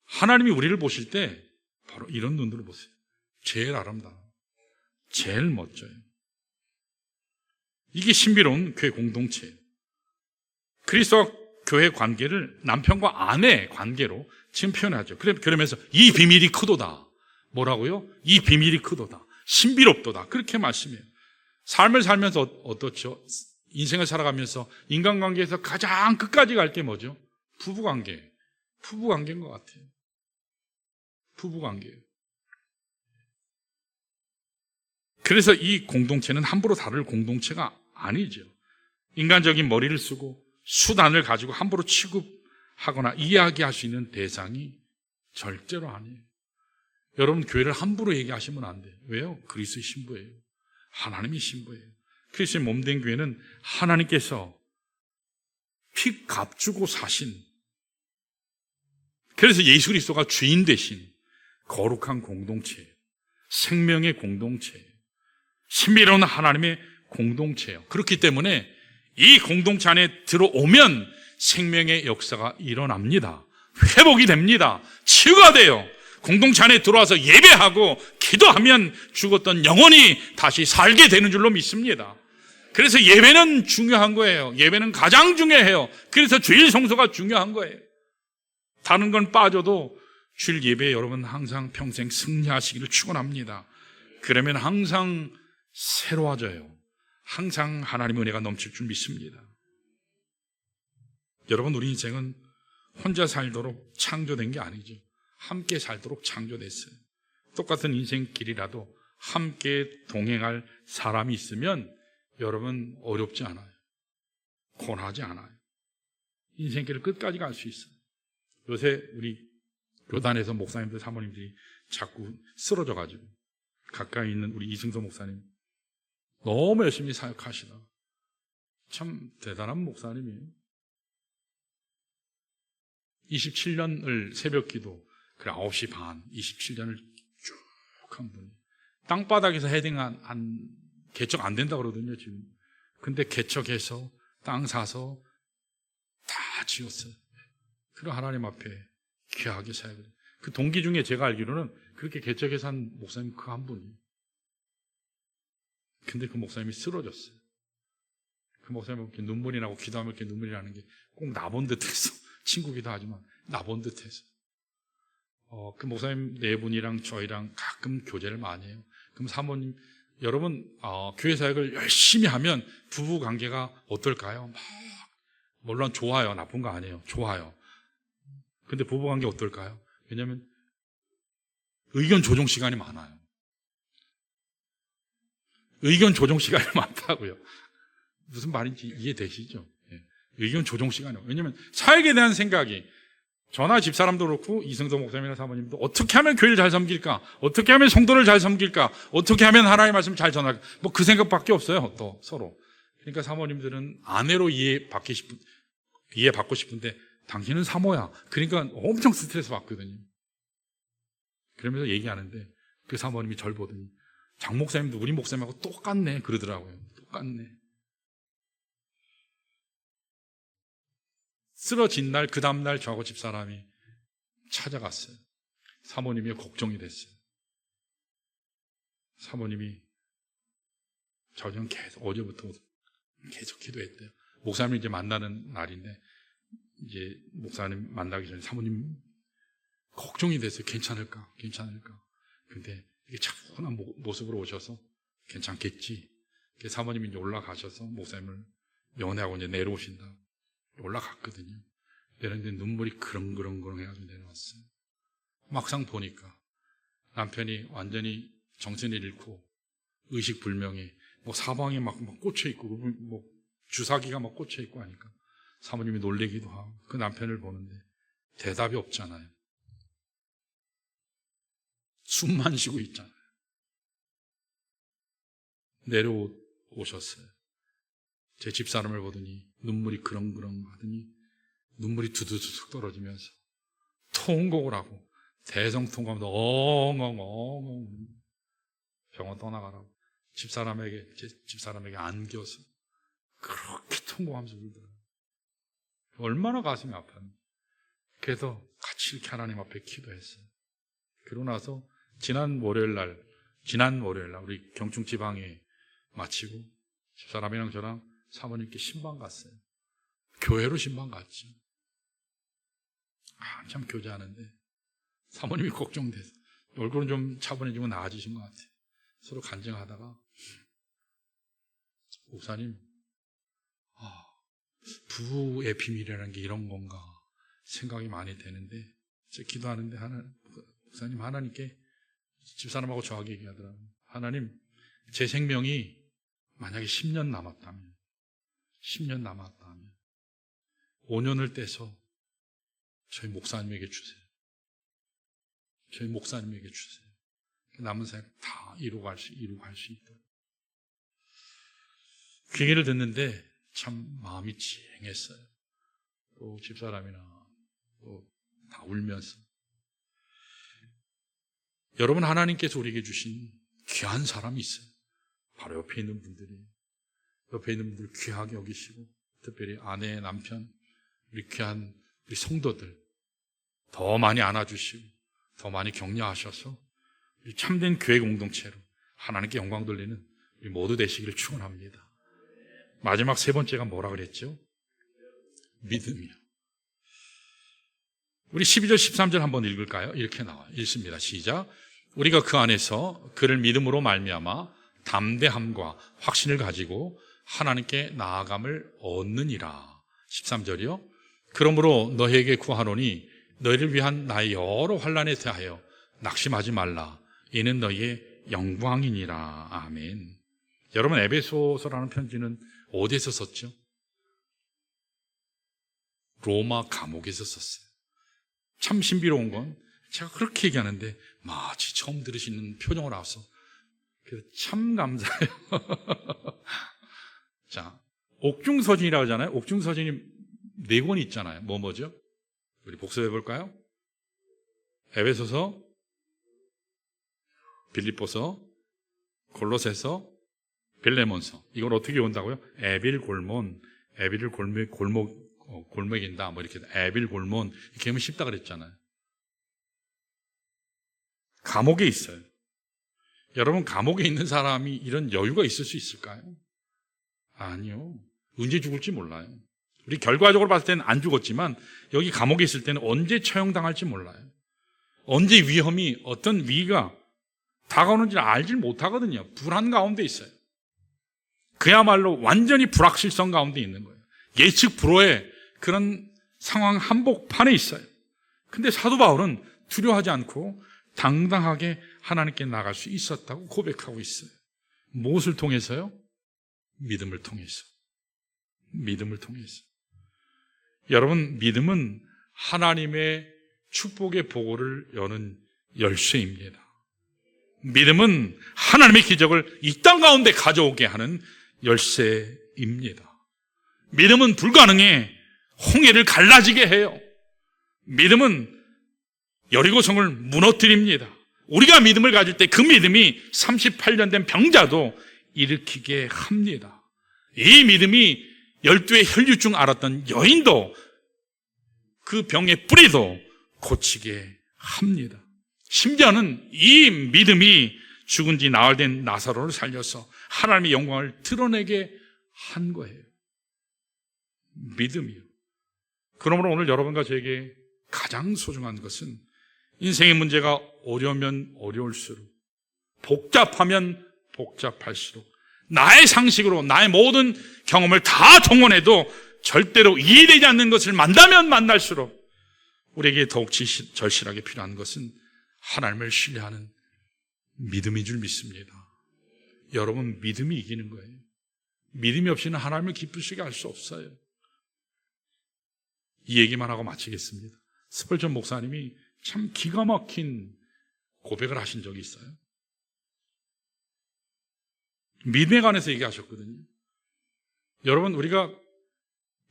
하나님이 우리를 보실 때 바로 이런 눈으로 보세요. 제일 아름다워. 제일 멋져요. 이게 신비로운 교회 공동체예요. 그리스도와 교회 관계를 남편과 아내 관계로 지금 표현하죠. 그러면서 이 비밀이 크도다. 뭐라고요? 이 비밀이 크도다. 신비롭도다. 그렇게 말씀해요. 삶을 살면서 어떻죠? 인생을 살아가면서 인간관계에서 가장 끝까지 갈 게 뭐죠? 부부관계. 부부관계인 것 같아요. 부부관계예요. 그래서 이 공동체는 함부로 다룰 공동체가 아니죠. 인간적인 머리를 쓰고 수단을 가지고 함부로 취급하거나 이야기할 수 있는 대상이 절대로 아니에요. 여러분 교회를 함부로 얘기하시면 안 돼요. 왜요? 그리스도의 신부예요. 하나님의 신부예요. 그리스도의 몸된 교회는 하나님께서 피 값주고 사신, 그래서 예수 그리스도가 주인 되신 거룩한 공동체예요. 생명의 공동체예요. 신비로운 하나님의 공동체예요. 그렇기 때문에 이 공동체 안에 들어오면 생명의 역사가 일어납니다. 회복이 됩니다. 치유가 돼요. 공동체 안에 들어와서 예배하고 기도하면 죽었던 영혼이 다시 살게 되는 줄로 믿습니다. 그래서 예배는 중요한 거예요. 예배는 가장 중요해요. 그래서 주일 성소가 중요한 거예요. 다른 건 빠져도 주일 예배에 여러분 항상 평생 승리하시기를 축원합니다. 그러면 항상 새로워져요. 항상 하나님의 은혜가 넘칠 줄 믿습니다. 여러분, 우리 인생은 혼자 살도록 창조된 게 아니죠. 함께 살도록 창조됐어요. 똑같은 인생길이라도 함께 동행할 사람이 있으면 여러분 어렵지 않아요. 고난하지 않아요. 인생길을 끝까지 갈 수 있어요. 요새 우리 교단에서 목사님들, 사모님들이 자꾸 쓰러져가지고 가까이 있는 우리 이승도 목사님 너무 열심히 사역하시다. 참 대단한 목사님이에요. 27년을 새벽 기도, 그래 9시 반, 27년을 쭉 한 분이 땅바닥에서 개척 안 된다 그러거든요, 지금. 근데 개척해서 땅 사서 다 지었어요. 그런 하나님 앞에 귀하게 사역을. 그 동기 중에 제가 알기로는 그렇게 개척해서 한 목사님 그 한 분이에요. 근데 그 목사님이 쓰러졌어요. 그 목사님이 이렇게 눈물이 나고 기도하면 이렇게 눈물이 나는 게 꼭 나본 듯 했어. 친구기도 하지만 나본 듯 했어. 그 목사님 네 분이랑 저희랑 가끔 교제를 많이 해요. 그럼 사모님, 여러분, 교회 사역을 열심히 하면 부부 관계가 어떨까요? 물론 좋아요. 나쁜 거 아니에요. 좋아요. 근데 부부 관계 어떨까요? 왜냐하면 의견 조정 시간이 많아요. 의견 조정 시간이 많다고요. 무슨 말인지 이해되시죠? 네. 의견 조정 시간이요. 왜냐하면 사역에 대한 생각이, 저나 집사람도 그렇고 이승도 목사님이나 사모님도 어떻게 하면 교회를 잘 섬길까? 어떻게 하면 성도를 잘 섬길까? 어떻게 하면 하나님의 말씀을 잘 전할까? 뭐 그 생각밖에 없어요. 또 서로. 그러니까 사모님들은 아내로 이해받고 싶은데 당신은 사모야. 그러니까 엄청 스트레스 받거든요. 그러면서 얘기하는데 그 사모님이 절 보더니 장 목사님도 우리 목사님하고 똑같네 그러더라고요. 똑같네. 쓰러진 날, 그 다음날 저하고 집사람이 찾아갔어요. 사모님이 걱정이 됐어요. 사모님이 저녁 계속 어제부터 계속 기도했대요. 목사님 이제 만나는 날인데 이제 목사님 만나기 전에 사모님 걱정이 됐어요. 괜찮을까? 근데 이게 차분한 모습으로 오셔서 괜찮겠지. 사모님이 이제 올라가셔서 목사님을 면회하고 이제 내려오신다. 올라갔거든요. 내렸는데 눈물이 그렁그렁 해가지고 내려왔어요. 막상 보니까 남편이 완전히 정신을 잃고 의식불명에 뭐 사방에 막 꽂혀있고 뭐 주사기가 막 꽂혀있고 하니까 사모님이 놀래기도 하고 그 남편을 보는데 대답이 없잖아요. 숨만 쉬고 있잖아요. 내려오셨어요. 제 집사람을 보더니 눈물이 그렁그렁 하더니 눈물이 두두둑 떨어지면서 통곡을 하고 대성통곡하면서 엉엉엉엉 병원 떠나가라고 제 집사람에게 안겨서 그렇게 통곡하면서 울더라고요. 얼마나 가슴이 아팠는지. 그래서 같이 이렇게 하나님 앞에 기도했어요. 그러고 나서 지난 월요일 날 우리 경충 지방에 마치고 집사람이랑 저랑 사모님께 신방 갔어요. 교회로 신방 갔죠. 한참 교제하는데 사모님이 걱정돼서 얼굴은 좀 차분해지고 나아지신 것 같아요. 서로 간증하다가 목사님, 부부의 비밀이라는 게 이런 건가 생각이 많이 되는데 제가 기도하는데 목사님 하나님께 집사람하고 저하게 얘기하더라고요. 하나님, 제 생명이 만약에 10년 남았다면 5년을 떼서 저희 목사님에게 주세요. 저희 목사님에게 주세요. 남은 생각 다 이루고 갈 수 있도록. 그 얘기를 듣는데 참 마음이 찡했어요. 또 집사람이나 또 다 울면서. 여러분, 하나님께서 우리에게 주신 귀한 사람이 있어요. 바로 옆에 있는 분들 귀하게 여기시고, 특별히 아내, 남편, 우리 귀한 우리 성도들 더 많이 안아주시고 더 많이 격려하셔서 우리 참된 교회 공동체로 하나님께 영광 돌리는 우리 모두 되시기를 축원합니다. 마지막 세 번째가 뭐라 그랬죠? 믿음이요. 우리 12절 13절 한번 읽을까요? 이렇게 나와요. 읽습니다. 시작. 우리가 그 안에서 그를 믿음으로 말미암아 담대함과 확신을 가지고 하나님께 나아감을 얻느니라. 13절이요. 그러므로 너희에게 구하노니 너희를 위한 나의 여러 환난에 대하여 낙심하지 말라. 이는 너희의 영광이니라. 아멘. 여러분, 에베소서라는 편지는 어디에서 썼죠? 로마 감옥에서 썼어요. 참 신비로운 건 제가 그렇게 얘기하는데 마치 처음 들으시는 표정으로 나와서 그래서 참 감사해요. 자, 옥중서신이라고 하잖아요. 옥중서신이 4권이 있잖아요. 뭐죠? 우리 복습해 볼까요? 에베소서, 빌립보서, 골로새서, 빌레몬서. 이걸 어떻게 온다고요? 에빌을 골목인다. 뭐 이렇게 에빌 골몬 이렇게 하면 쉽다 그랬잖아요. 감옥에 있어요. 여러분, 감옥에 있는 사람이 이런 여유가 있을 수 있을까요? 아니요. 언제 죽을지 몰라요. 우리 결과적으로 봤을 때는 안 죽었지만 여기 감옥에 있을 때는 언제 처형당할지 몰라요. 언제 위험이, 어떤 위기가 다가오는지 알지 못하거든요. 불안 가운데 있어요. 그야말로 완전히 불확실성 가운데 있는 거예요. 예측 불허의 그런 상황 한복판에 있어요. 근데 사도 바울은 두려워하지 않고 당당하게 하나님께 나갈 수 있었다고 고백하고 있어요. 무엇을 통해서요? 믿음을 통해서. 믿음을 통해서. 여러분, 믿음은 하나님의 축복의 보고를 여는 열쇠입니다. 믿음은 하나님의 기적을 이 땅 가운데 가져오게 하는 열쇠입니다. 믿음은 불가능해 홍해를 갈라지게 해요. 믿음은 여리고성을 무너뜨립니다. 우리가 믿음을 가질 때 그 믿음이 38년 된 병자도 일으키게 합니다. 이 믿음이 12의 혈류증 앓았던 여인도 그 병의 뿌리도 고치게 합니다. 심지어는 이 믿음이 죽은 지 나흘 된 나사로를 살려서 하나님의 영광을 드러내게 한 거예요. 믿음이요. 그러므로 오늘 여러분과 저에게 가장 소중한 것은 인생의 문제가 어려우면 어려울수록, 복잡하면 복잡할수록, 나의 상식으로 나의 모든 경험을 다 동원해도 절대로 이해되지 않는 것을 만나면 만날수록 우리에게 더욱 절실하게 필요한 것은 하나님을 신뢰하는 믿음인 줄 믿습니다. 여러분, 믿음이 이기는 거예요. 믿음이 없이는 하나님을 기쁘시게 할 수 없어요. 이 얘기만 하고 마치겠습니다. 스펄전 목사님이 참 기가 막힌 고백을 하신 적이 있어요. 믿음에 관해서 얘기하셨거든요. 여러분, 우리가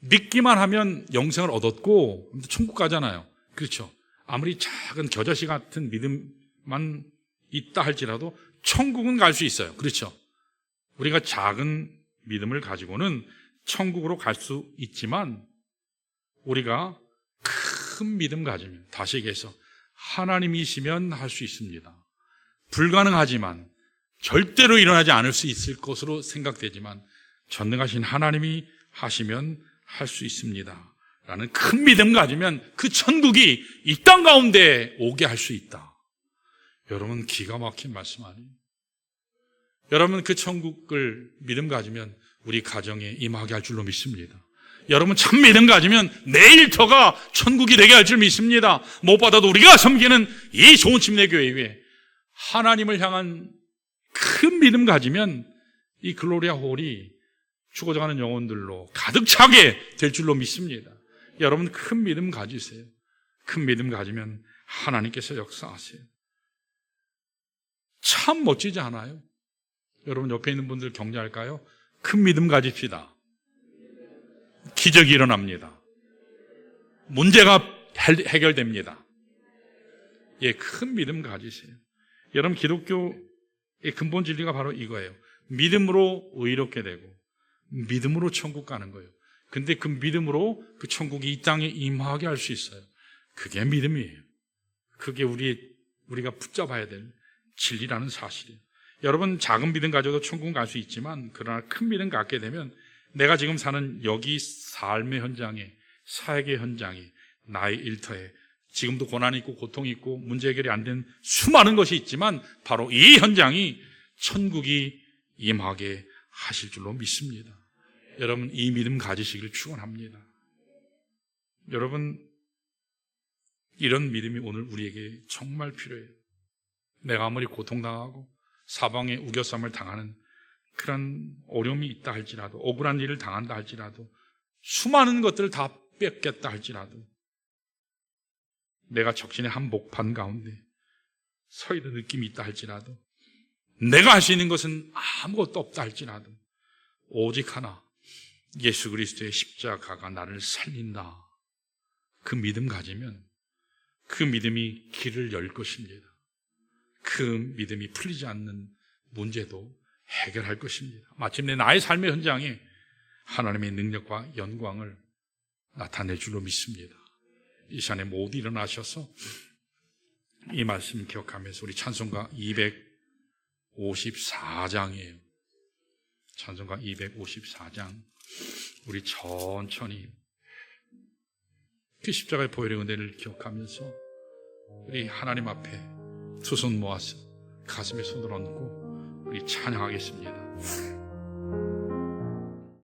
믿기만 하면 영생을 얻었고 천국 가잖아요. 그렇죠? 아무리 작은 겨자씨 같은 믿음만 있다 할지라도 천국은 갈 수 있어요. 그렇죠? 우리가 작은 믿음을 가지고는 천국으로 갈 수 있지만 우리가 큰 믿음 가지면, 다시 얘기해서 하나님이시면 할 수 있습니다. 불가능하지만, 절대로 일어나지 않을 수 있을 것으로 생각되지만 전능하신 하나님이 하시면 할 수 있습니다 라는 큰 믿음 가지면 그 천국이 이 땅 가운데 오게 할 수 있다. 여러분, 기가 막힌 말씀 아니에요? 여러분, 그 천국을 믿음 가지면 우리 가정에 임하게 할 줄로 믿습니다. 여러분, 참 믿음 가지면 내 일터가 천국이 되게 할 줄 믿습니다. 무엇보다도 우리가 섬기는 이 좋은 침례교회 위에 하나님을 향한 큰 믿음 가지면 이 글로리아 홀이 죽어가는 영혼들로 가득 차게 될 줄로 믿습니다. 여러분, 큰 믿음 가지세요. 큰 믿음 가지면 하나님께서 역사하세요. 참 멋지지 않아요? 여러분, 옆에 있는 분들 격려할까요? 큰 믿음 가집시다. 기적이 일어납니다. 문제가 해결됩니다. 예, 큰 믿음 가지세요. 여러분, 기독교의 근본 진리가 바로 이거예요. 믿음으로 의롭게 되고 믿음으로 천국 가는 거예요. 근데 그 믿음으로 그 천국이 이 땅에 임하게 할 수 있어요. 그게 믿음이에요. 그게 우리가 붙잡아야 될 진리라는 사실이에요. 여러분, 작은 믿음 가져도 천국 갈 수 있지만 그러나 큰 믿음 갖게 되면 내가 지금 사는 여기 삶의 현장에, 사역의 현장에, 나의 일터에 지금도 고난이 있고 고통이 있고 문제 해결이 안 된 수많은 것이 있지만 바로 이 현장이 천국이 임하게 하실 줄로 믿습니다. 여러분, 이 믿음 가지시기를 축원합니다. 여러분, 이런 믿음이 오늘 우리에게 정말 필요해요. 내가 아무리 고통당하고 사방에 우겨쌈을 당하는 그런 어려움이 있다 할지라도, 억울한 일을 당한다 할지라도, 수많은 것들을 다 뺏겼다 할지라도, 내가 적신의 한복판 가운데 서 있는 느낌이 있다 할지라도, 내가 할 수 있는 것은 아무것도 없다 할지라도 오직 하나, 예수 그리스도의 십자가가 나를 살린다. 그 믿음 가지면 그 믿음이 길을 열 것입니다. 그 믿음이 풀리지 않는 문제도 해결할 것입니다. 마침내 나의 삶의 현장에 하나님의 능력과 영광을 나타낼 줄로 믿습니다. 이 시간에 모두 일어나셔서 이 말씀 기억하면서 우리 찬송가 254장이에요. 찬송가 254장 우리 천천히 그 십자가의 보혈의 은혜를 기억하면서 우리 하나님 앞에 두 손 모아서 가슴에 손을 얹고 우리 찬양하겠습니다.